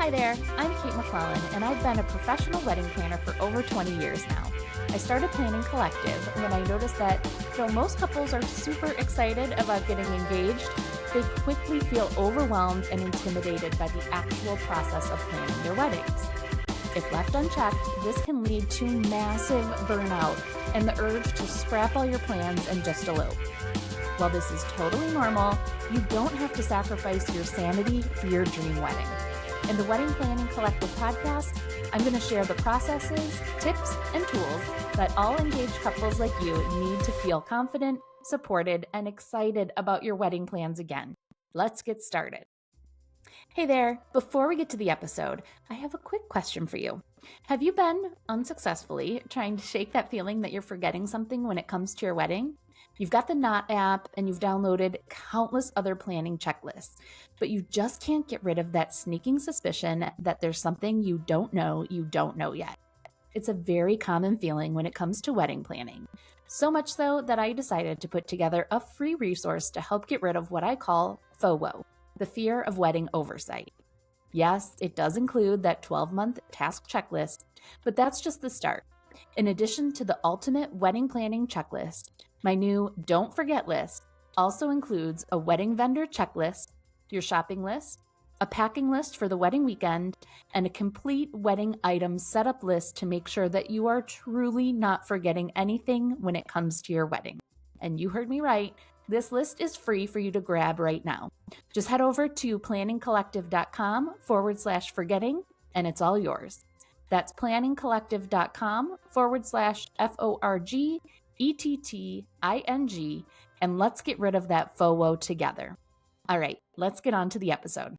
Hi there, I'm Kate McClellan, and I've been a professional wedding planner for over 20 years now. I started Planning Collective when I noticed that though most couples are super excited about getting engaged, they quickly feel overwhelmed and intimidated by the actual process of planning their weddings. If left unchecked, this can lead to massive burnout and the urge to scrap all your plans and just elope. While this is totally normal, you don't have to sacrifice your sanity for your dream wedding. In the Wedding Planning Collective podcast, I'm going to share the processes, tips, and tools that all engaged couples like you need to feel confident, supported, and excited about your wedding plans again. Let's get started. Hey there, before we get to the episode, I have a quick question for you. Have you been unsuccessfully trying to shake that feeling that you're forgetting something when it comes to your wedding? You've got the Knot app and you've downloaded countless other planning checklists, but you just can't get rid of that sneaking suspicion that there's something you don't know yet. It's a very common feeling when it comes to wedding planning. So much so that I decided to put together a free resource to help get rid of what I call FOWO, the fear of wedding oversight. Yes, it does include that 12-month task checklist, but that's just the start. In addition to the ultimate wedding planning checklist, my new Don't Forget list also includes a wedding vendor checklist, your shopping list, a packing list for the wedding weekend, and a complete wedding item setup list to make sure that you are truly not forgetting anything when it comes to your wedding. And you heard me right, this list is free for you to grab right now. Just head over to planningcollective.com/forgetting and it's all yours. That's planningcollective.com/FORGETTING, and let's get rid of that FOWO together. All right, let's get on to the episode.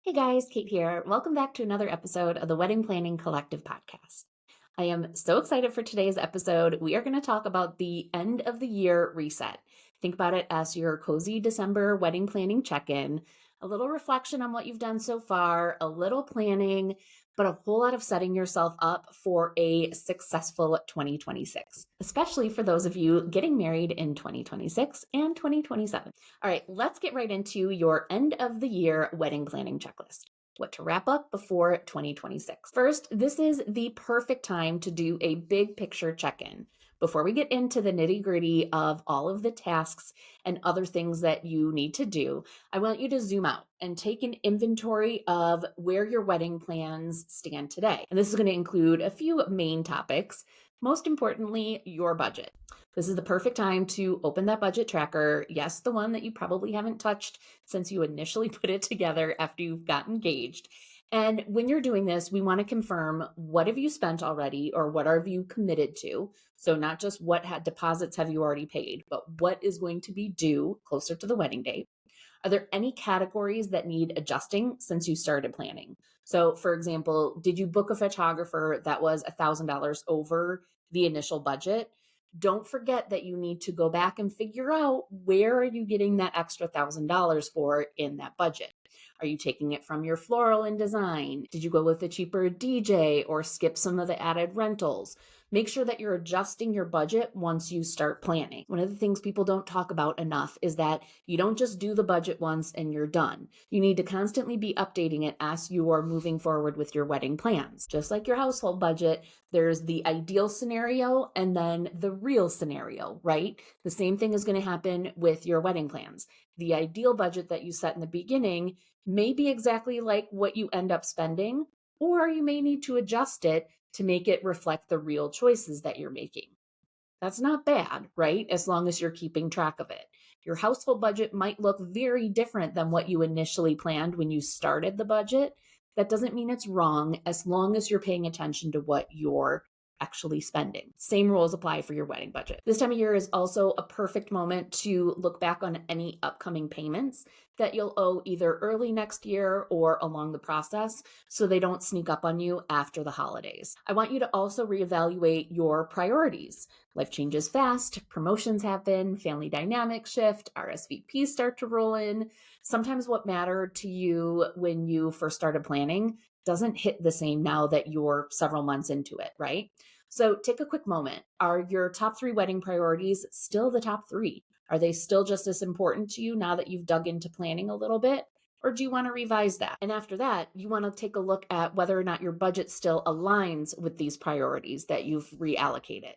Hey guys, Kate here. Welcome back to another episode of the Wedding Planning Collective podcast. I am so excited for today's episode. We are going to talk about the end of the year reset. Think about it as your cozy December wedding planning check-in, a little reflection on what you've done so far, a little planning, but a whole lot of setting yourself up for a successful 2026, especially for those of you getting married in 2026 and 2027. All right, let's get right into your end of the year wedding planning checklist. What to wrap up before 2026. First, this is the perfect time to do a big picture check-in. Before we get into the nitty-gritty of all of the tasks and other things that you need to do, I want you to zoom out and take an inventory of where your wedding plans stand today. And this is going to include a few main topics. Most importantly, your budget. This is the perfect time to open that budget tracker. Yes, the one that you probably haven't touched since you initially put it together after you've got engaged. And when you're doing this, we want to confirm what have you spent already or what have you committed to. So not just what deposits have you already paid, but what is going to be due closer to the wedding date. Are there any categories that need adjusting since you started planning? So for example, did you book a photographer that was $1,000 over the initial budget? Don't forget that you need to go back and figure out where are you getting that extra $1,000 for in that budget. Are you taking it from your floral and design? Did you go with a cheaper DJ or skip some of the added rentals? Make sure that you're adjusting your budget once you start planning. One of the things people don't talk about enough is that you don't just do the budget once and you're done. You need to constantly be updating it as you are moving forward with your wedding plans. Just like your household budget, there's the ideal scenario and then the real scenario, right? The same thing is going to happen with your wedding plans. The ideal budget that you set in the beginning may be exactly like what you end up spending, or you may need to adjust it to make it reflect the real choices that you're making. That's not bad, right? As long as you're keeping track of it. Your household budget might look very different than what you initially planned when you started the budget. That doesn't mean it's wrong as long as you're paying attention to what you're actually spending. Same rules apply for your wedding budget. This time of year is also a perfect moment to look back on any upcoming payments that you'll owe either early next year or along the process so they don't sneak up on you after the holidays. I want you to also reevaluate your priorities. Life changes fast, promotions happen, family dynamics shift, RSVPs start to roll in. Sometimes what mattered to you when you first started planning doesn't hit the same now that you're several months into it, right? So take a quick moment. Are your top 3 wedding priorities still the top 3? Are they still just as important to you now that you've dug into planning a little bit? Or do you want to revise that? And after that, you want to take a look at whether or not your budget still aligns with these priorities that you've reallocated.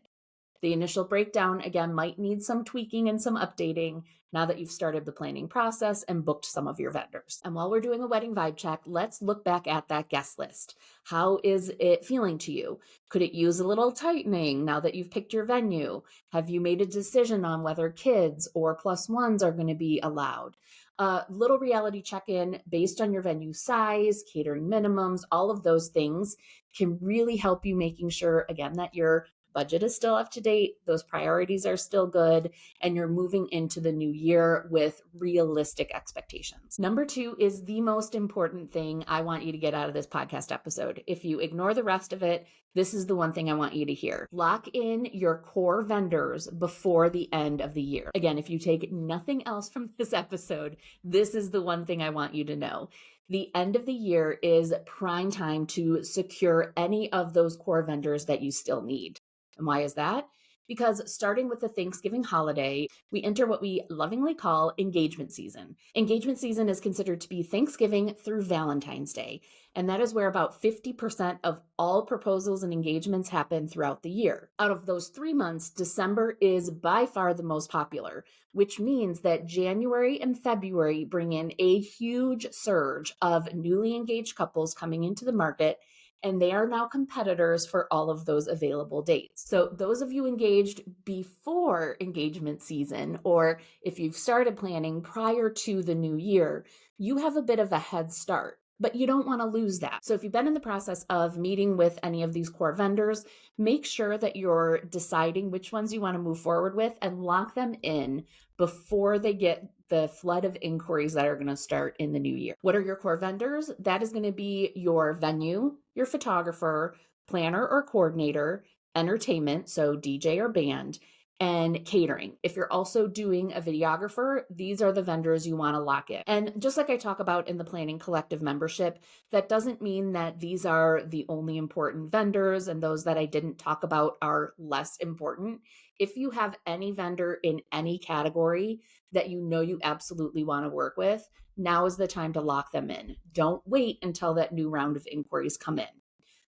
The initial breakdown, again, might need some tweaking and some updating now that you've started the planning process and booked some of your vendors. And while we're doing a wedding vibe check, let's look back at that guest list. How is it feeling to you? Could it use a little tightening now that you've picked your venue? Have you made a decision on whether kids or plus ones are going to be allowed? A little reality check-in based on your venue size, catering minimums, all of those things can really help you making sure, again, that your budget is still up to date, those priorities are still good, and you're moving into the new year with realistic expectations. Number 2 is the most important thing I want you to get out of this podcast episode. If you ignore the rest of it, this is the one thing I want you to hear. Lock in your core vendors before the end of the year. Again, if you take nothing else from this episode, this is the one thing I want you to know. The end of the year is prime time to secure any of those core vendors that you still need. And why is that? Because starting with the Thanksgiving holiday, we enter what we lovingly call engagement season. Engagement season is considered to be Thanksgiving through Valentine's Day. And that is where about 50% of all proposals and engagements happen throughout the year. Out of those 3 months, December is by far the most popular, which means that January and February bring in a huge surge of newly engaged couples coming into the market, and they are now competitors for all of those available dates. So those of you engaged before engagement season, or if you've started planning prior to the new year, you have a bit of a head start. But you don't want to lose that. So if you've been in the process of meeting with any of these core vendors, make sure that you're deciding which ones you want to move forward with and lock them in before they get the flood of inquiries that are going to start in the new year. What are your core vendors? That is going to be your venue, your photographer, planner or coordinator, entertainment, so DJ or band, and catering. If you're also doing a videographer, these are the vendors you want to lock in. And just like I talk about in the Planning Collective membership, that doesn't mean that these are the only important vendors and those that I didn't talk about are less important. If you have any vendor in any category that you know you absolutely want to work with, now is the time to lock them in. Don't wait until that new round of inquiries come in.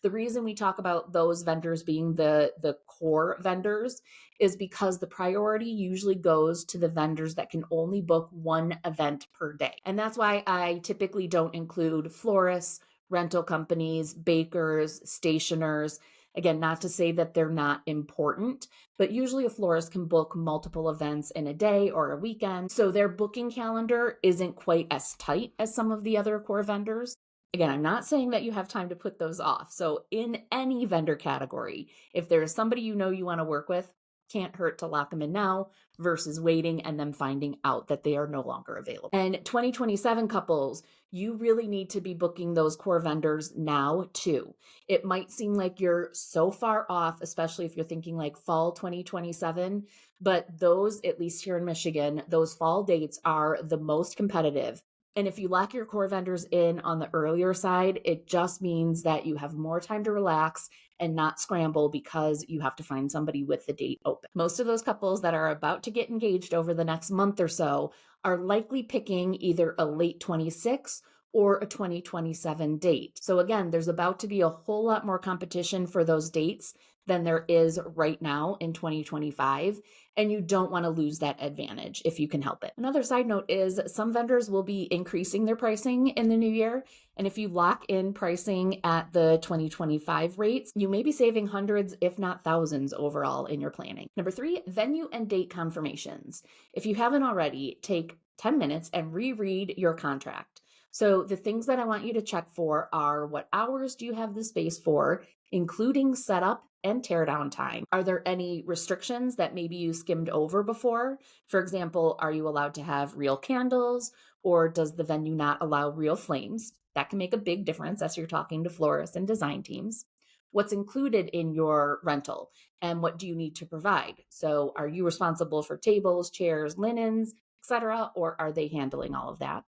The reason we talk about those vendors being the core vendors is because the priority usually goes to the vendors that can only book one event per day. And that's why I typically don't include florists, rental companies, bakers, stationers. Again, not to say that they're not important, but usually a florist can book multiple events in a day or a weekend. So their booking calendar isn't quite as tight as some of the other core vendors. Again, I'm not saying that you have time to put those off. So in any vendor category, if there's somebody you know you want to work with, can't hurt to lock them in now versus waiting and then finding out that they are no longer available. And 2027 couples, you really need to be booking those core vendors now too. It might seem like you're so far off, especially if you're thinking like fall 2027, but those, at least here in Michigan, those fall dates are the most competitive. And if you lock your core vendors in on the earlier side, it just means that you have more time to relax and not scramble because you have to find somebody with the date open. Most of those couples that are about to get engaged over the next month or so are likely picking either a late 26 or a 2027 date. So again, there's about to be a whole lot more competition for those dates than there is right now in 2025. And you don't want to lose that advantage if you can help it. Another side note is some vendors will be increasing their pricing in the new year. And if you lock in pricing at the 2025 rates, you may be saving hundreds, if not thousands overall in your planning. Number 3, venue and date confirmations. If you haven't already, take 10 minutes and reread your contract. So the things that I want you to check for are what hours do you have the space for, including setup and teardown time. Are there any restrictions that maybe you skimmed over before? For example, are you allowed to have real candles, or does the venue not allow real flames? That can make a big difference as you're talking to florists and design teams. What's included in your rental and what do you need to provide? So are you responsible for tables, chairs, linens, etc., or are they handling all of that?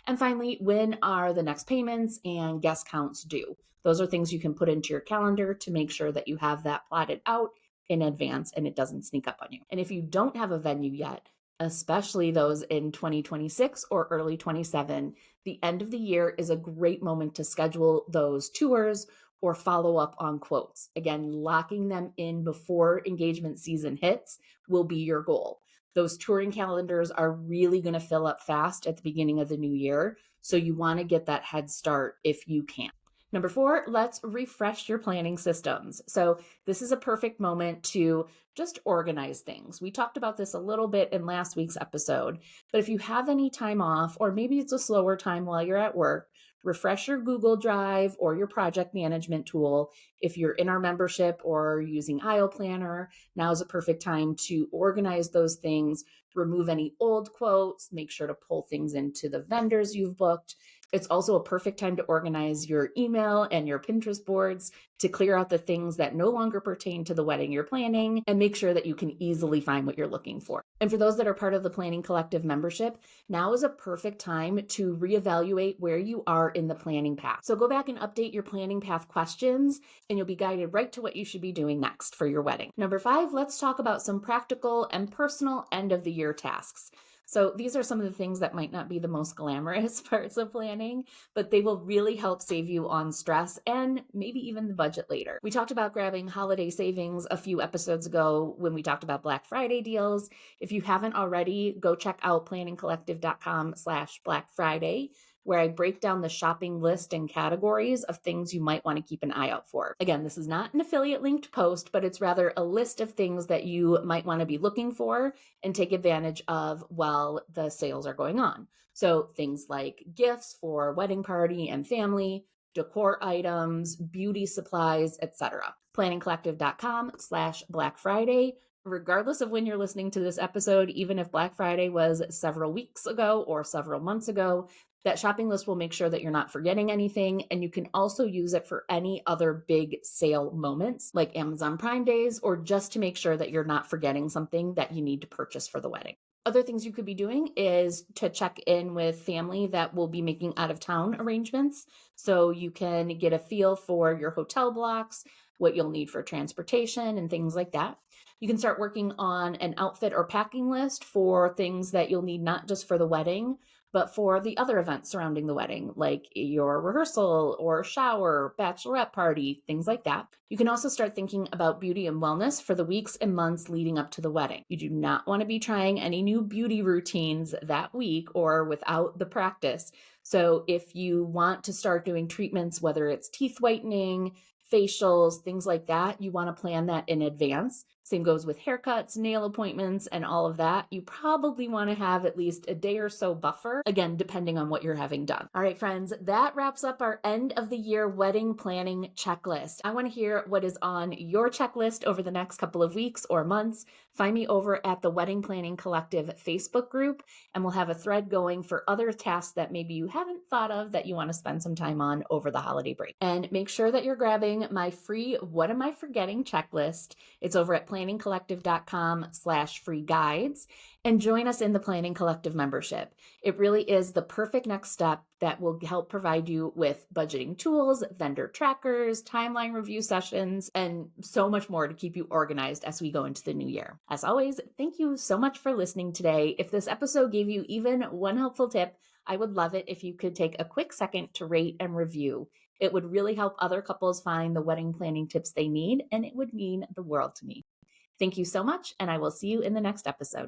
And finally, when are the next payments and guest counts due? Those are things you can put into your calendar to make sure that you have that plotted out in advance and it doesn't sneak up on you. And if you don't have a venue yet, especially those in 2026 or early 27. The end of the year is a great moment to schedule those tours or follow up on quotes. Again, locking them in before engagement season hits will be your goal. Those touring calendars are really going to fill up fast at the beginning of the new year. So you want to get that head start if you can. Number 4, let's refresh your planning systems. So this is a perfect moment to just organize things. We talked about this a little bit in last week's episode, but if you have any time off, or maybe it's a slower time while you're at work, refresh your Google Drive or your project management tool. If you're in our membership or using Aisle Planner, now is a perfect time to organize those things, remove any old quotes, make sure to pull things into the vendors you've booked. It's also a perfect time to organize your email and your Pinterest boards to clear out the things that no longer pertain to the wedding you're planning and make sure that you can easily find what you're looking for. And for those that are part of the Planning Collective membership, now is a perfect time to reevaluate where you are in the planning path. So go back and update your planning path questions, and you'll be guided right to what you should be doing next for your wedding. Number 5, let's talk about some practical and personal end of the year tasks. So these are some of the things that might not be the most glamorous parts of planning, but they will really help save you on stress and maybe even the budget later. We talked about grabbing holiday savings a few episodes ago when we talked about Black Friday deals. If you haven't already, go check out planningcollective.com/Black Friday, where I break down the shopping list and categories of things you might want to keep an eye out for. Again, this is not an affiliate linked post, but it's rather a list of things that you might want to be looking for and take advantage of while the sales are going on. So things like gifts for wedding party and family, decor items, beauty supplies, etc. planningcollective.com/Black Friday. Regardless of when you're listening to this episode, even if Black Friday was several weeks ago or several months ago, that shopping list will make sure that you're not forgetting anything, and you can also use it for any other big sale moments like Amazon Prime Days, or just to make sure that you're not forgetting something that you need to purchase for the wedding. Other things you could be doing is to check in with family that will be making out of town arrangements, so you can get a feel for your hotel blocks, what you'll need for transportation and things like that. You can start working on an outfit or packing list for things that you'll need not just for the wedding, but for the other events surrounding the wedding, like your rehearsal or shower, bachelorette party, things like that. You can also start thinking about beauty and wellness for the weeks and months leading up to the wedding. You do not want to be trying any new beauty routines that week or without the practice. So if you want to start doing treatments, whether it's teeth whitening, facials, things like that, you want to plan that in advance. Same goes with haircuts, nail appointments, and all of that. You probably want to have at least a day or so buffer, again, depending on what you're having done. All right, friends, that wraps up our end of the year wedding planning checklist. I want to hear what is on your checklist over the next couple of weeks or months. Find me over at the Wedding Planning Collective Facebook group, and we'll have a thread going for other tasks that maybe you haven't thought of that you want to spend some time on over the holiday break. And make sure that you're grabbing my free What Am I Forgetting checklist. It's over at planningcollective.com/free guides, and join us in the Planning Collective membership. It really is the perfect next step that will help provide you with budgeting tools, vendor trackers, timeline review sessions, and so much more to keep you organized as we go into the new year. As always, thank you so much for listening today. If this episode gave you even one helpful tip, I would love it if you could take a quick second to rate and review. It would really help other couples find the wedding planning tips they need, and it would mean the world to me. Thank you so much, and I will see you in the next episode.